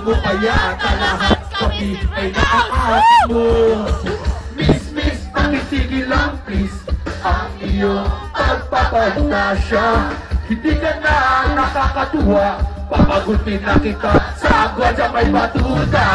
mo kaya at lahat kami ay nakakapit mo. Miss, pakitigil lang please ang iyong pagpapahutasya. Hindi ka na nakakatuwa, papagutin na kita sa agwadya may batuta.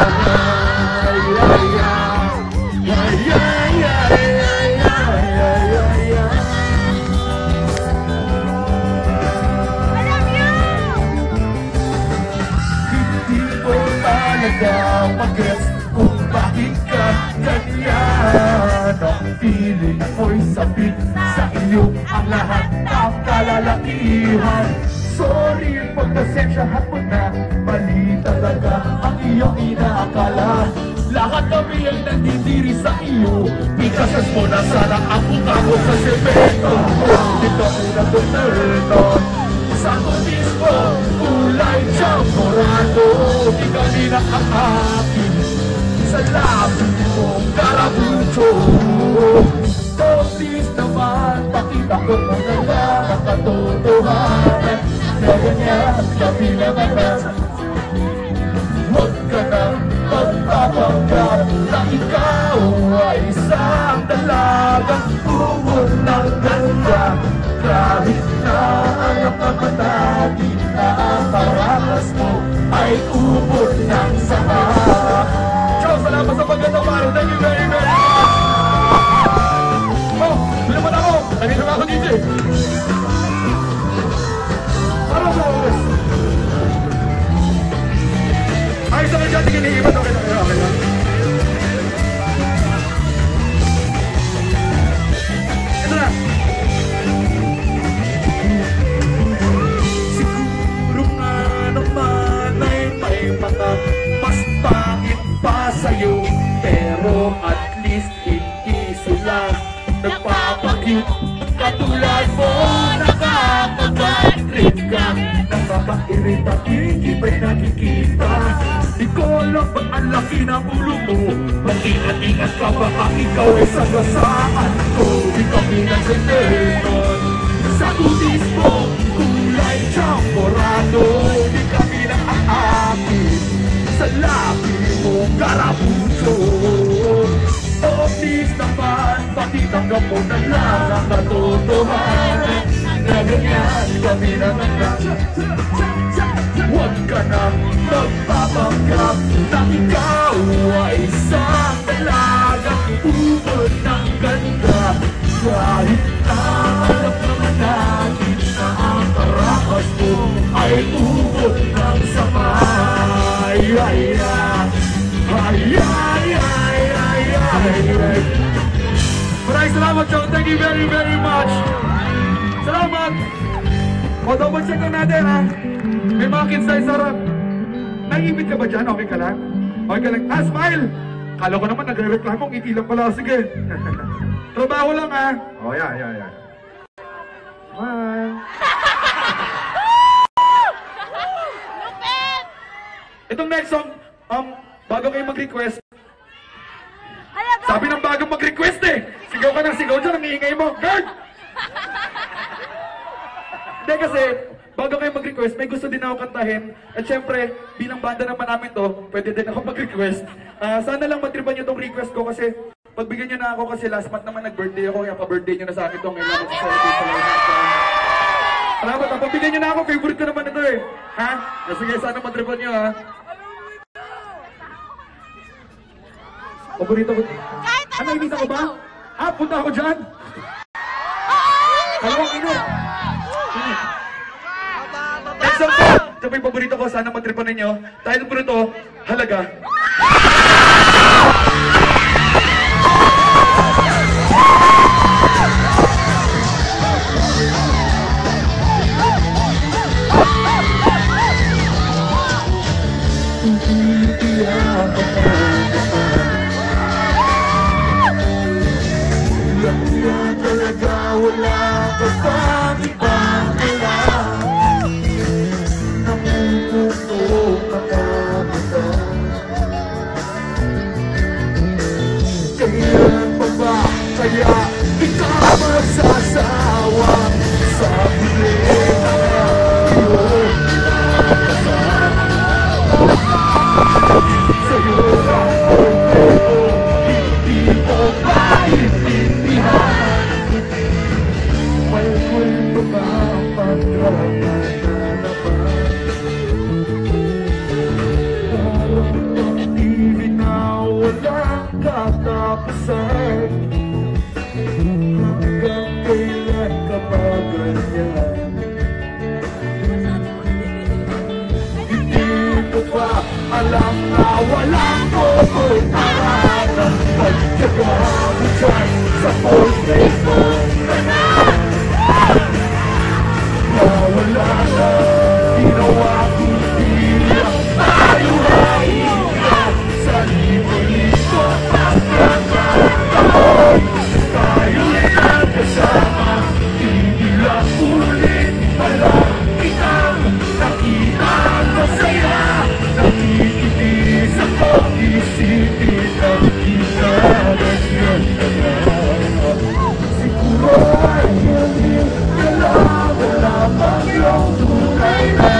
Mag-gets kung bakit ka ganyan. Ang feeling mo'y sabik sa iyo ang lahat ng kalalakihan. Sorry, pagpasensyahan mo na, mali talaga ang iyong inaakala. Lahat kami ay nandidiri sa iyo, ikasas mo na sana ang mukha mo sa semento. Dito ay natutunan sa kumismo, kulay champorado. Di kami nakakapin sa labi mong karabuto. Oh, please naman, pakita ko mo na lang ang katotohanan na ganyan kami naman na. Huwag ka nang magpapanggap na ikaw ay isang dalagang umon ng ganda. Kahit na anak naman natin na ang paranas mo ay ubod ng sama. Ciao, salamat sa pagkata pare. Thank you very much. Oh, naman ako. Nandito na ako DJ. Parang boss. Ay, sa kanya, tingin niya iba. Okay. Ito na. Mas pangit pa sa'yo, pero at least hindi sila nagpapakit. Katulad mo, nakakapag-trip ka, nakaka-irita, hindi ba'y nakikita? Di ko alam ba't ang laki ng ulo mo, mag-ingat-ingat ka baka ikaw ay sagasaan ko. Di kami nagsinernon sa kutis mo, kulay champorado. Di kami nakakapit sa labi mong karabuto. Oh, please naman, pakitanggap mo na lang ang katotohanan na ganyan kami naman na. Huwag ka nang magpapanggap na ikaw ay isang dalagang ubod ng ganda. Kahit na alam naman natin na ang karakas mo ay ubod ng sama. Maraming salamat, Joe. Thank you very, very much. Salamat. O, double check lang natin, ha? May mga kids tayo sarap. Naiibig ka ba dyan? Okay ka lang? Okay ka lang? Ah, smile! Kala ko naman nagre-reklamo. Ngiti lang pala. Sige. Trabaho lang, ha? O, yeah. Smile. Itong next song, bago kayo mag-request. Sabi ng bago mag-request eh. Sigaw ka ng sigaw dyan, ang iingay mo. Girl! Hindi kasi, bago kayo mag-request, may gusto din ako kantahin. At syempre, bilang banda naman namin to, pwede din ako mag-request. Sana lang matripan nyo tong request ko kasi pagbigyan nyo na ako kasi last month naman nag-birthday ako, kaya pa-birthday nyo na sa akin to. Ngayon lang mag-celebrate sa live. Salamat, pagbigyan nyo na ako, favorite ko naman ito eh. Ha? Sige, sana matripan nyo ha. Paborito ko. Ano, inisa ko ba? Ah, punta ako dyan. Kalawang init. Next song po. Ito po yung paborito ko. Sana matripan ninyo. Title po nito, Halaga. Wala ka pang ibang alam. Namumuto ka pa. Kailan pa ba kaya ikaw magsasawa sa piling na iyo? katapusan. Hanggang kailan ka ba ganyan? Hindi mo ba alam na walang pupuntahan ang pagtyaga mo dyan sa portrait mo na wala na ginawa kundi lang tayo ay ikaw sa libo-libo pagkakataon tayo'y nagkasama hindi lang ulit pala kitang nakita ko saya nakikinis ako isipin ang kita ganyan na siguro ay hindi ka lang wala pang iyong tunay na